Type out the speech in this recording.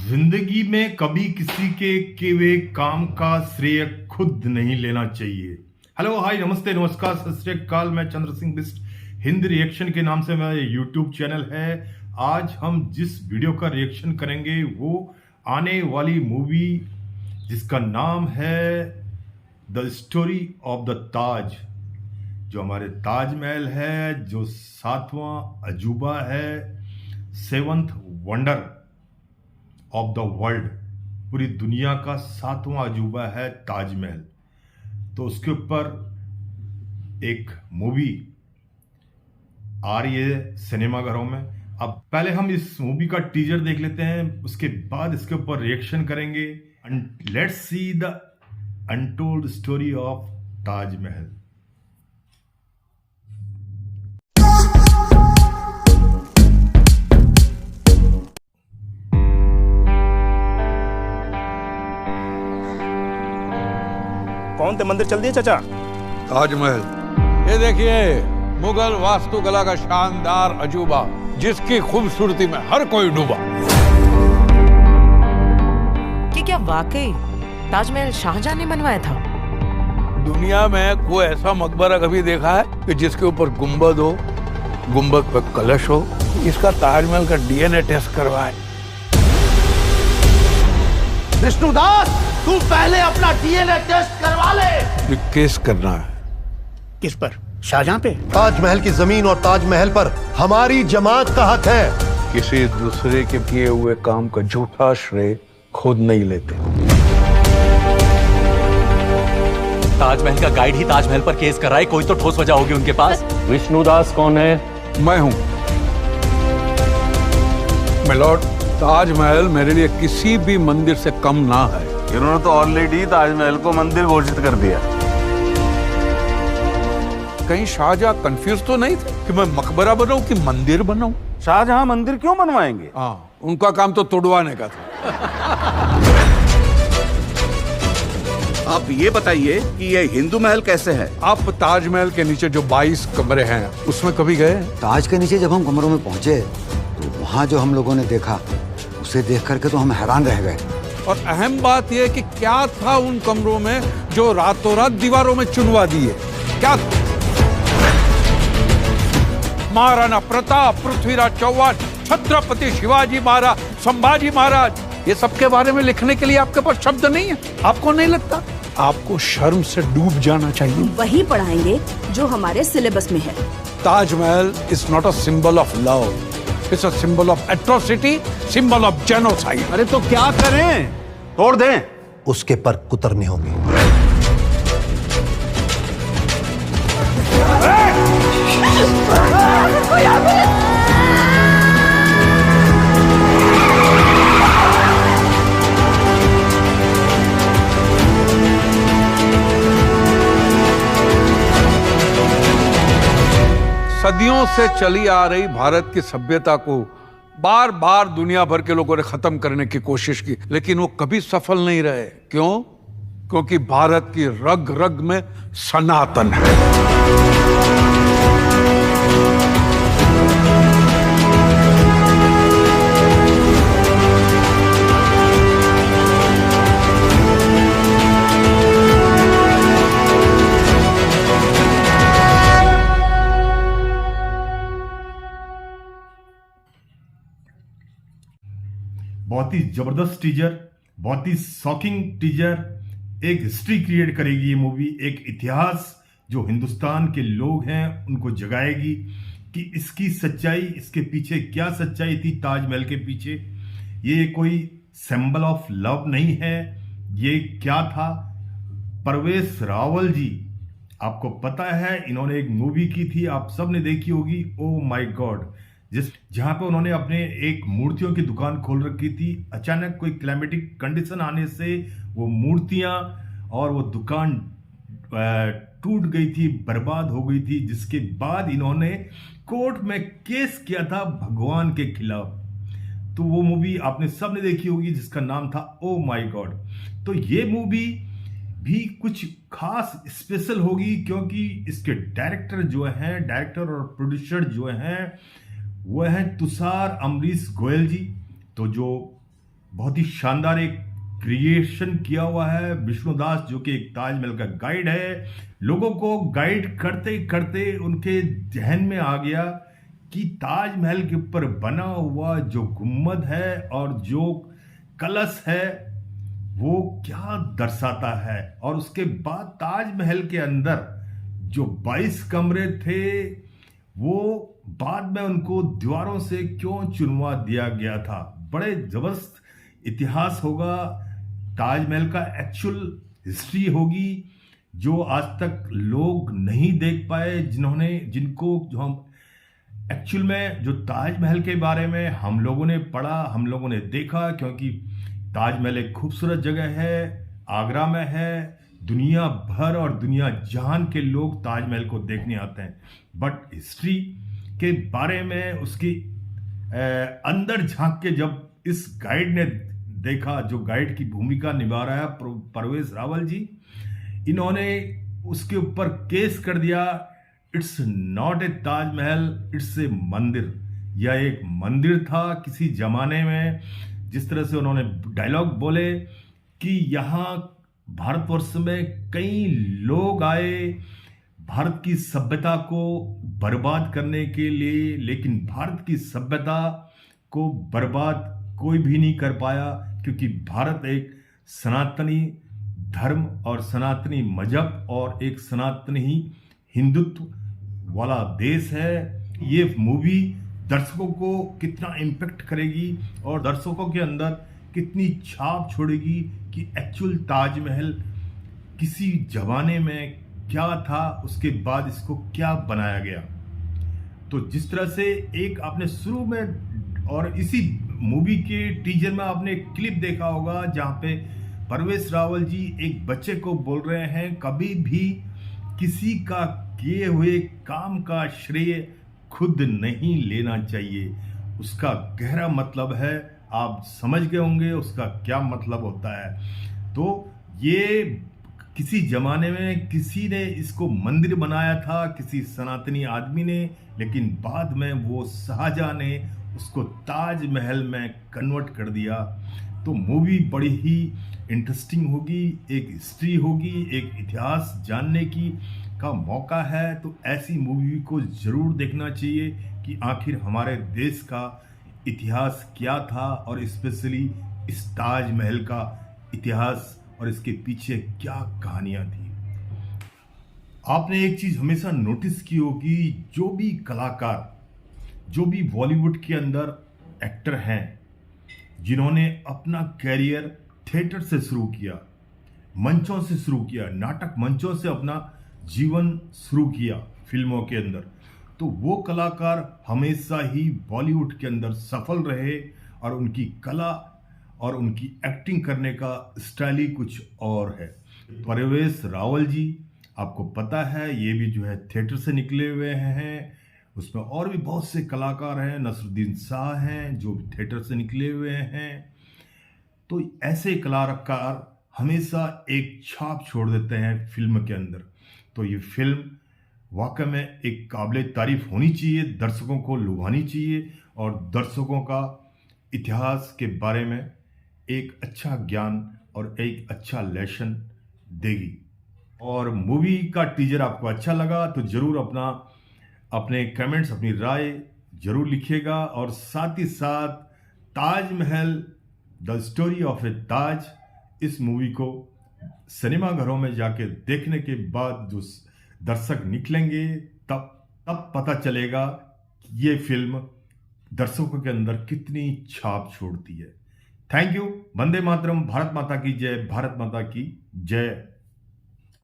जिंदगी में कभी किसी के किए हुए काम का श्रेय खुद नहीं लेना चाहिए। हेलो हाय नमस्ते नमस्कार सत श्री अकाल। मैं चंद्र सिंह बिस्ट हिंदी रिएक्शन के नाम से मेरा यूट्यूब चैनल है। आज हम जिस वीडियो का रिएक्शन करेंगे वो आने वाली मूवी जिसका नाम है द स्टोरी ऑफ द ताज, जो हमारे ताजमहल है, जो 7वां अजूबा है, 7th wonder of the world, पूरी दुनिया का 7वां अजूबा है ताजमहल। तो उसके ऊपर एक मूवी आ रही है सिनेमाघरों में। अब पहले हम इस मूवी का टीजर देख लेते हैं, उसके बाद इसके ऊपर रिएक्शन करेंगे। Let's see the untold story of Taj Mahal. कौन थे मंदिर चल दिए चाचा? ताजमहल। ये देखिए मुगल वास्तुकला का शानदार अजूबा, जिसकी खूबसूरती में हर कोई डूबा। कि क्या वाकई ताजमहल शाहजहां ने बनवाया था? दुनिया में कोई ऐसा मकबरा कभी देखा है कि जिसके ऊपर गुंबद हो, गुंबद पर कलश हो? इसका ताजमहल का डीएनए टेस्ट करवाए। विष्णुदास, तू पहले अपना डीएनए टेस्ट करवा ले। ये केस करना है। किस पर? शाहजहां पे? ताजमहल की जमीन और ताजमहल पर हमारी जमात का हक है। किसी दूसरे के किए हुए काम का झूठा श्रेय खुद नहीं लेते। ताजमहल का गाइड ही ताजमहल पर केस कराए, कोई तो ठोस वजह होगी उनके पास। विष्णुदास कौन है? मैं हूं मिलॉर्ड। ताजमहल मेरे लिए किसी भी मंदिर से कम ना है। इन्होंने तो ऑलरेडी ताजमहल को मंदिर घोषित कर दिया। कहीं शाहजहां कंफ्यूज तो नहीं थे कि मैं मकबरा बनाऊं कि मंदिर बनाऊं? शाहजहां मंदिर क्यों बनवाएंगे? हाँ, उनका काम तो तुड़वाने का था। आप ये बताइए कि ये हिंदू महल कैसे है? आप ताजमहल के नीचे जो 22 कमरे हैं उसमें कभी गए? ताज के नीचे जब हम कमरों में पहुंचे तो वहां जो हम लोगों ने देखा उसे देख करके तो हम हैरान रह गए। और अहम बात यह कि क्या था उन कमरों में जो रातों रात दीवारों में चुनवा दिए? क्या था? महाराणा प्रताप, पृथ्वीराज चौहान, छत्रपति शिवाजी महाराज, संभाजी महाराज, ये सबके बारे में लिखने के लिए आपके पास शब्द नहीं है। आपको नहीं लगता? आपको शर्म से डूब जाना चाहिए। वही पढ़ाएंगे जो हमारे सिलेबस में है। Taj Mahal is not a symbol of love, it's a symbol of atrocity, symbol of genocide. अरे तो क्या करें? तोड़ दें? उसके पर कुतरने होंगे। सदियों से चली आ रही भारत की सभ्यता को बार बार दुनिया भर के लोगों ने खत्म करने की कोशिश की, लेकिन वो कभी सफल नहीं रहे। क्यों? क्योंकि भारत की रग रग में सनातन है। बहुत ही जबरदस्त टीजर, बहुत ही शॉकिंग टीजर। एक हिस्ट्री क्रिएट करेगी ये मूवी, एक इतिहास जो हिंदुस्तान के लोग हैं उनको जगाएगी कि इसकी सच्चाई, इसके पीछे क्या सच्चाई थी ताजमहल के पीछे। ये कोई सिंबल ऑफ लव नहीं है, ये क्या था। परवेश रावल जी, आपको पता है इन्होंने एक मूवी की थी, आप सब ने देखी होगी, ओ माय गॉड, जहां पे उन्होंने अपने एक मूर्तियों की दुकान खोल रखी थी। अचानक कोई क्लाइमेटिक कंडीशन आने से वो मूर्तियां और वो दुकान टूट गई थी, बर्बाद हो गई थी, जिसके बाद इन्होंने कोर्ट में केस किया था भगवान के खिलाफ। तो वो मूवी आपने सब ने देखी होगी जिसका नाम था ओ माय गॉड। तो ये मूवी भी कुछ खास स्पेशल होगी क्योंकि इसके डायरेक्टर जो हैं, डायरेक्टर और प्रोड्यूसर जो हैं वो हैं तुषार अमरीश गोयल जी। तो जो बहुत ही शानदार एक क्रिएशन किया हुआ है। विष्णुदास जो कि एक ताजमहल का गाइड है, लोगों को गाइड करते करते उनके ध्यान में आ गया कि ताजमहल के ऊपर बना हुआ जो गुम्बद है और जो कलश है वो क्या दर्शाता है। और उसके बाद ताजमहल के अंदर जो 22 कमरे थे वो बाद में उनको दीवारों से क्यों चुनवा दिया गया था। बड़े जबरदस्त इतिहास होगा, ताजमहल का एक्चुअल हिस्ट्री होगी जो आज तक लोग नहीं देख पाए, जो हम एक्चुअल में जो ताजमहल के बारे में हम लोगों ने पढ़ा, हम लोगों ने देखा, क्योंकि ताजमहल एक खूबसूरत जगह है, आगरा में है, दुनिया भर और दुनिया जहान के लोग ताजमहल को देखने आते हैं। बट हिस्ट्री के बारे में उसकी अंदर झांक के जब इस गाइड ने देखा, जो गाइड की भूमिका निभा रहा है परवेज रावल जी, इन्होंने उसके ऊपर केस कर दिया, it's not a Taj Mahal, it's a मंदिर। यह एक मंदिर था किसी जमाने में। जिस तरह से उन्होंने डायलॉग बोले कि यहाँ भारतवर्ष में कई लोग आए भारत की सभ्यता को बर्बाद करने के लिए, लेकिन भारत की सभ्यता को बर्बाद कोई भी नहीं कर पाया, क्योंकि भारत एक सनातनी धर्म और सनातनी मजहब और एक सनातनी हिंदुत्व वाला देश है। ये मूवी दर्शकों को कितना इम्पैक्ट करेगी और दर्शकों के अंदर कितनी छाप छोड़ेगी कि एक्चुअल ताजमहल किसी जमाने में क्या था, उसके बाद इसको क्या बनाया गया। तो जिस तरह से एक आपने शुरू में और इसी मूवी के टीजर में आपने एक क्लिप देखा होगा जहां पे परवेज रावल जी एक बच्चे को बोल रहे हैं कभी भी किसी का किए हुए काम का श्रेय खुद नहीं लेना चाहिए। उसका गहरा मतलब है, आप समझ गए होंगे उसका क्या मतलब होता है। तो ये किसी जमाने में किसी ने इसको मंदिर बनाया था, किसी सनातनी आदमी ने, लेकिन बाद में वो शाहजहां ने उसको ताजमहल में कन्वर्ट कर दिया। तो मूवी बड़ी ही इंटरेस्टिंग होगी, एक हिस्ट्री होगी, एक इतिहास जानने की का मौका है। तो ऐसी मूवी को जरूर देखना चाहिए कि आखिर हमारे देश का इतिहास क्या था और स्पेशली इस ताजमहल का इतिहास और इसके पीछे क्या कहानियां थी। आपने एक चीज हमेशा नोटिस की होगी, जो भी कलाकार, जो भी बॉलीवुड के अंदर एक्टर हैं जिन्होंने अपना कैरियर थिएटर से शुरू किया, मंचों से शुरू किया, नाटक मंचों से अपना जीवन शुरू किया फिल्मों के अंदर, तो वो कलाकार हमेशा ही बॉलीवुड के अंदर सफल रहे और उनकी कला और उनकी एक्टिंग करने का स्टाइल ही कुछ और है। परवेज रावल जी, आपको पता है ये भी जो है थिएटर से निकले हुए हैं, उसमें और भी बहुत से कलाकार हैं, नसरुद्दीन शाह हैं जो थिएटर से निकले हुए हैं। तो ऐसे कलाकार हमेशा एक छाप छोड़ देते हैं फिल्म के अंदर। तो ये फिल्म वाकई में एक काबिले तारीफ होनी चाहिए, दर्शकों को लुभानी चाहिए और दर्शकों का इतिहास के बारे में एक अच्छा ज्ञान और एक अच्छा लेसन देगी। और मूवी का टीजर आपको अच्छा लगा तो जरूर अपने कमेंट्स, अपनी राय जरूर लिखिएगा। और साथ ही साथ ताजमहल द स्टोरी ऑफ ए ताज, इस मूवी को सिनेमा घरों में जाके देखने के बाद जो दर्शक निकलेंगे तब पता चलेगा कि ये फिल्म दर्शकों के अंदर कितनी छाप छोड़ती है। Thank you. वंदे मातरम। भारत माता की जय। भारत माता की जय।